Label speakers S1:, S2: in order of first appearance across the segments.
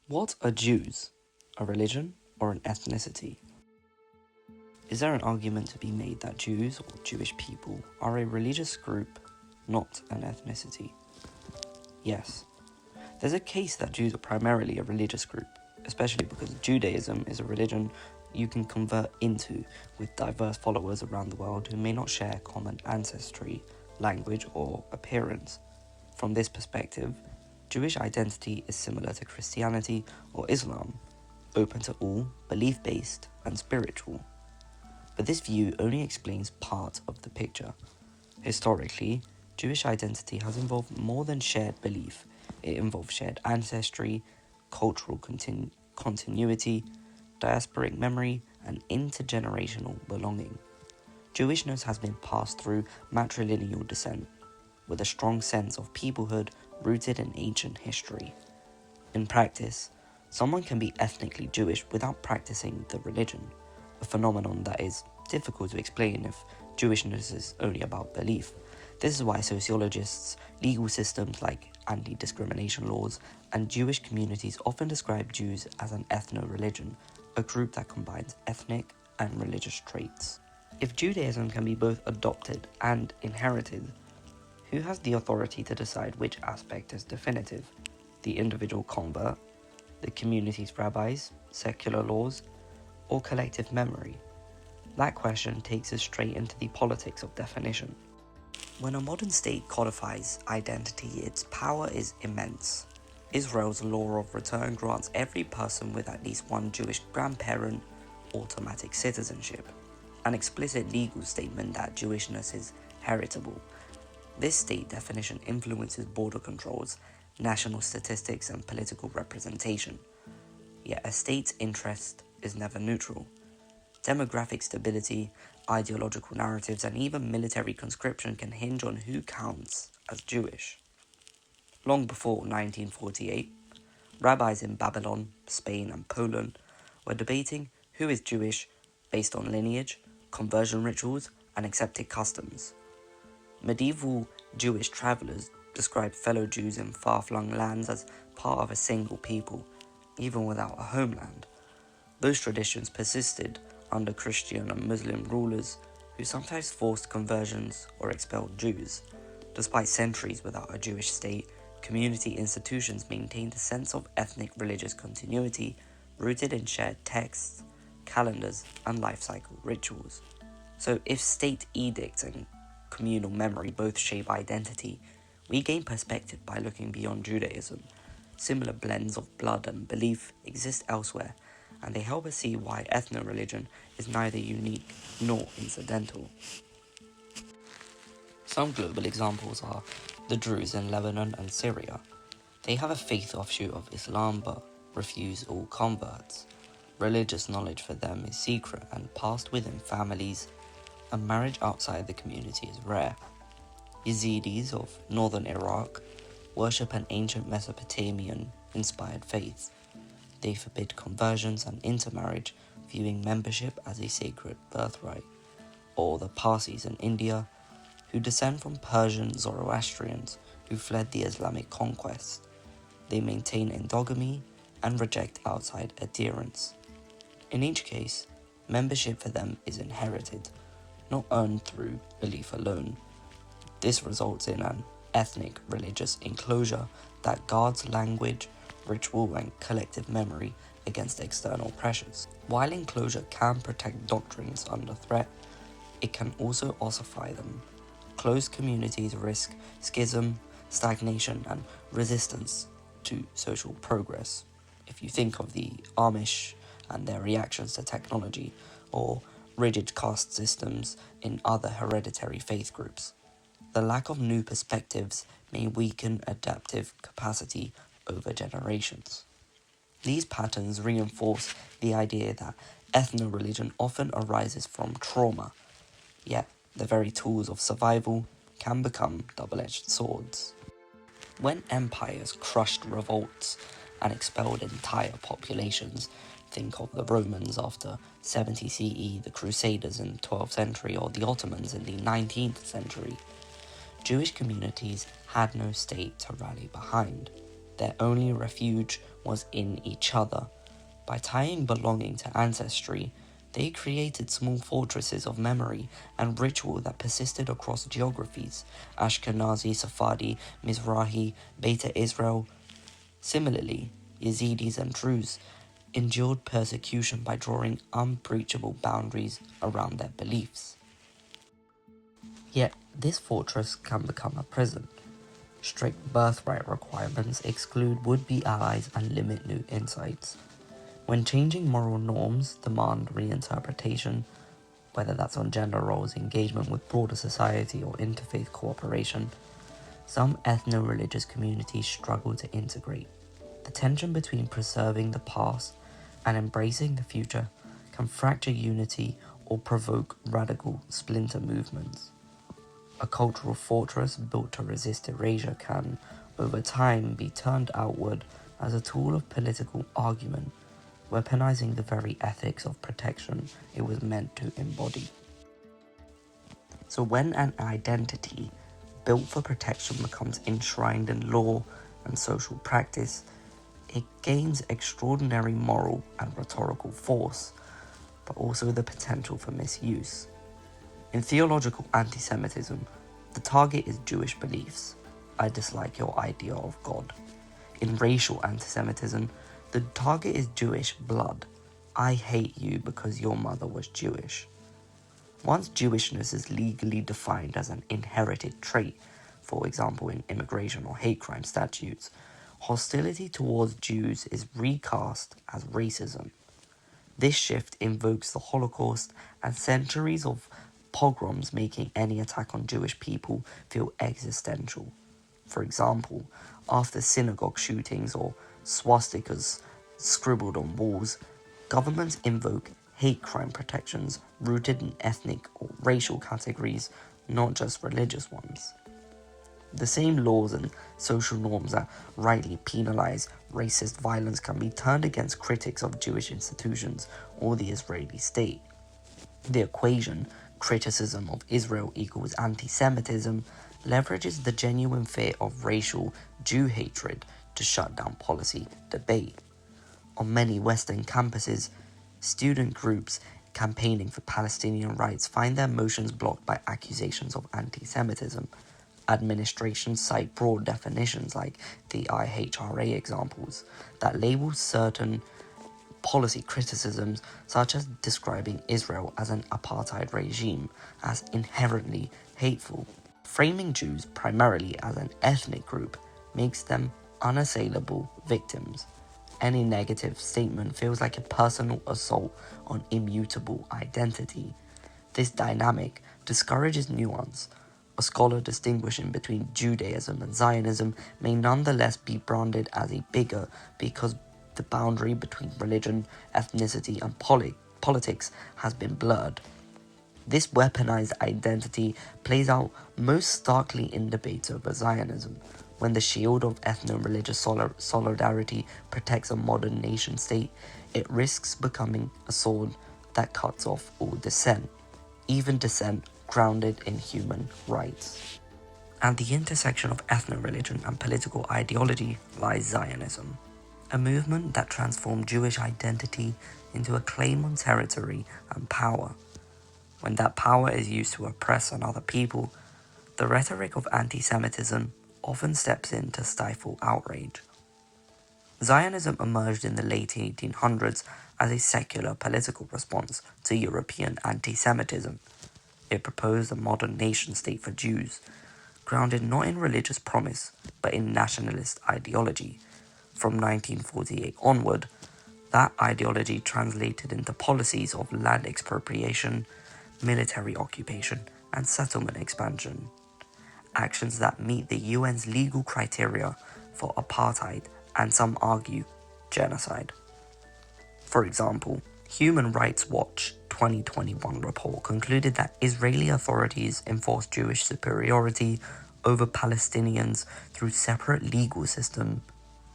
S1: What are Jews? A religion or an ethnicity? Is there an argument to be made that Jews or Jewish people are a religious group, not an ethnicity? Yes. There's a case that Jews are primarily a religious group, especially because Judaism is a religion you can convert into with diverse followers around the world who may not share common ancestry, language, or appearance. From this perspective, Jewish identity is similar to Christianity or Islam, open to all, belief-based, and spiritual. But this view only explains part of the picture. Historically, Jewish identity has involved more than shared belief. It involved shared ancestry, cultural continuity, diasporic memory, and intergenerational belonging. Jewishness has been passed through matrilineal descent, with a strong sense of peoplehood rooted in ancient history. In practice, someone can be ethnically Jewish without practicing the religion, a phenomenon that is difficult to explain if Jewishness is only about belief. This is why sociologists, legal systems like anti-discrimination laws, and Jewish communities often describe Jews as an ethno-religion, a group that combines ethnic and religious traits. If Judaism can be both adopted and inherited, who has the authority to decide which aspect is definitive? The individual convert, the community's rabbis, secular laws, or collective memory? That question takes us straight into the politics of definition. When a modern state codifies identity, its power is immense. Israel's law of return grants every person with at least one Jewish grandparent automatic citizenship, an explicit legal statement that Jewishness is heritable. This state definition influences border controls, national statistics, and political representation. Yet a state's interest is never neutral. Demographic stability, ideological narratives, and even military conscription can hinge on who counts as Jewish. Long before 1948, rabbis in Babylon, Spain, and Poland were debating who is Jewish based on lineage, conversion rituals, and accepted customs. Medieval Jewish travelers described fellow Jews in far-flung lands as part of a single people, even without a homeland. Those traditions persisted under Christian and Muslim rulers who sometimes forced conversions or expelled Jews. Despite centuries without a Jewish state, community institutions maintained a sense of ethnic religious continuity rooted in shared texts, calendars, and life cycle rituals. So if state edicts and communal memory both shape identity, we gain perspective by looking beyond Judaism. Similar blends of blood and belief exist elsewhere, and they help us see why ethno-religion is neither unique nor incidental. Some global examples are the Druze in Lebanon and Syria. They have a faith offshoot of Islam but refuse all converts. Religious knowledge for them is secret and passed within families, and marriage outside the community is rare. Yazidis of northern Iraq worship an ancient Mesopotamian-inspired faith. They forbid conversions and intermarriage, viewing membership as a sacred birthright. Or the Parsis in India, who descend from Persian Zoroastrians who fled the Islamic conquest. They maintain endogamy and reject outside adherence. In each case, membership for them is inherited, not earned through belief alone. This results in an ethnic religious enclosure that guards language, ritual, and collective memory against external pressures. While enclosure can protect doctrines under threat, it can also ossify them. Closed communities risk schism, stagnation, and resistance to social progress. If you think of the Amish and their reactions to technology, or rigid caste systems in other hereditary faith groups, the lack of new perspectives may weaken adaptive capacity over generations. These patterns reinforce the idea that ethno-religion often arises from trauma, yet the very tools of survival can become double-edged swords. When empires crushed revolts and expelled entire populations, think of the Romans after 70 CE, the Crusaders in the 12th century, or the Ottomans in the 19th century, Jewish communities had no state to rally behind. their only refuge was in each other. By tying belonging to ancestry, they created small fortresses of memory and ritual that persisted across geographies: Ashkenazi, Sephardi, Mizrahi, Beta Israel. Similarly, Yazidis and Druze endured persecution by drawing unbreachable boundaries around their beliefs. Yet, this fortress can become a prison. Strict birthright requirements exclude would-be allies and limit new insights. When changing moral norms demand reinterpretation, whether that's on gender roles, engagement with broader society, or interfaith cooperation, some ethno-religious communities struggle to integrate. The tension between preserving the past and embracing the future can fracture unity or provoke radical splinter movements. A cultural fortress built to resist erasure can, over time, be turned outward as a tool of political argument, weaponizing the very ethics of protection it was meant to embody. So when an identity built for protection becomes enshrined in law and social practice, it gains extraordinary moral and rhetorical force, but also the potential for misuse. In theological antisemitism, the target is Jewish beliefs. I dislike your idea of God. In racial antisemitism, the target is Jewish blood. I hate you because your mother was Jewish. Once Jewishness is legally defined as an inherited trait, for example in immigration or hate crime statutes, hostility towards Jews is recast as racism. This shift invokes the Holocaust and centuries of pogroms, making any attack on Jewish people feel existential. For example, after synagogue shootings or swastikas scribbled on walls, governments invoke hate crime protections rooted in ethnic or racial categories, not just religious ones. The same laws and social norms that rightly penalize racist violence can be turned against critics of Jewish institutions or the Israeli state. The equation, criticism of Israel equals anti-Semitism, leverages the genuine fear of racial Jew hatred to shut down policy debate. On many Western campuses, student groups campaigning for Palestinian rights find their motions blocked by accusations of anti-Semitism. Administrations cite broad definitions like the IHRA examples that label certain policy criticisms, such as describing Israel as an apartheid regime, as inherently hateful. Framing Jews primarily as an ethnic group makes them unassailable victims. Any negative statement feels like a personal assault on immutable identity. This dynamic discourages nuance. A scholar distinguishing between Judaism and Zionism may nonetheless be branded as a bigot because the boundary between religion, ethnicity, and politics has been blurred. This weaponized identity plays out most starkly in debates over Zionism. When the shield of ethno-religious solidarity protects a modern nation-state, it risks becoming a sword that cuts off all dissent, even dissent grounded in human rights. At the intersection of ethno-religion and political ideology lies Zionism, a movement that transformed Jewish identity into a claim on territory and power. When that power is used to oppress another people, the rhetoric of anti-Semitism often steps in to stifle outrage. Zionism emerged in the late 1800s as a secular political response to European anti-Semitism. It proposed a modern nation-state for Jews, grounded not in religious promise, but in nationalist ideology. From 1948 onward, that ideology translated into policies of land expropriation, military occupation, and settlement expansion, actions that meet the UN's legal criteria for apartheid and, some argue, genocide. For example, Human Rights Watch 2021 report concluded that Israeli authorities enforced Jewish superiority over Palestinians through separate legal system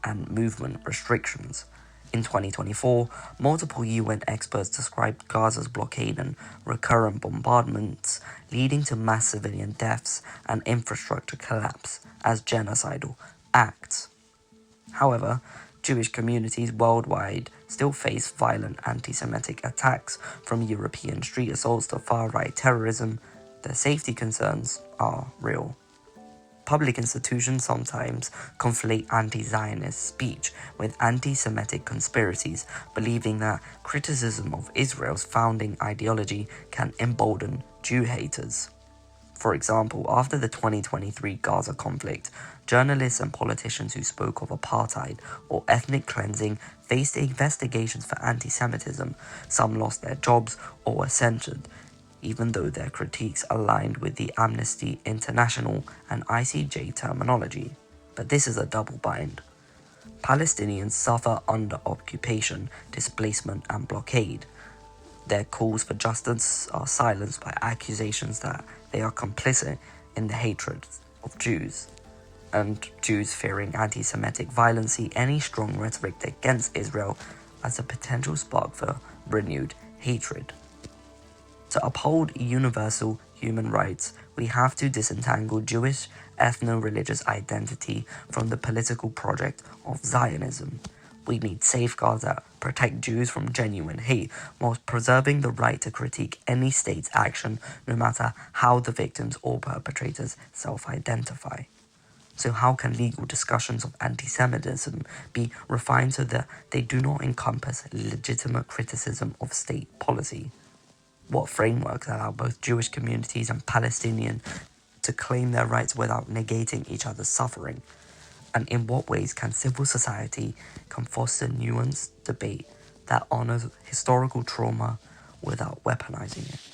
S1: and movement restrictions. In 2024, multiple UN experts described Gaza's blockade and recurrent bombardments leading to mass civilian deaths and infrastructure collapse as genocidal acts. However, Jewish communities worldwide still face violent anti-Semitic attacks, from European street assaults to far-right terrorism. Their safety concerns are real. Public institutions sometimes conflate anti-Zionist speech with anti-Semitic conspiracies, believing that criticism of Israel's founding ideology can embolden Jew haters. For example, after the 2023 Gaza conflict, journalists and politicians who spoke of apartheid or ethnic cleansing faced investigations for anti-Semitism. Some lost their jobs or were censored, even though their critiques aligned with the Amnesty International and ICJ terminology. But this is a double bind. Palestinians suffer under occupation, displacement, and blockade. Their calls for justice are silenced by accusations that they are complicit in the hatred of Jews, and Jews fearing anti-Semitic violence see any strong rhetoric against Israel as a potential spark for renewed hatred. To uphold universal human rights, we have to disentangle Jewish ethno-religious identity from the political project of Zionism. We need safeguards that protect Jews from genuine hate, while preserving the right to critique any state's action, no matter how the victims or perpetrators self-identify. So how can legal discussions of anti-Semitism be refined so that they do not encompass legitimate criticism of state policy? What frameworks allow both Jewish communities and Palestinian to claim their rights without negating each other's suffering? And in what ways can civil society foster nuanced debate that honors historical trauma without weaponizing it?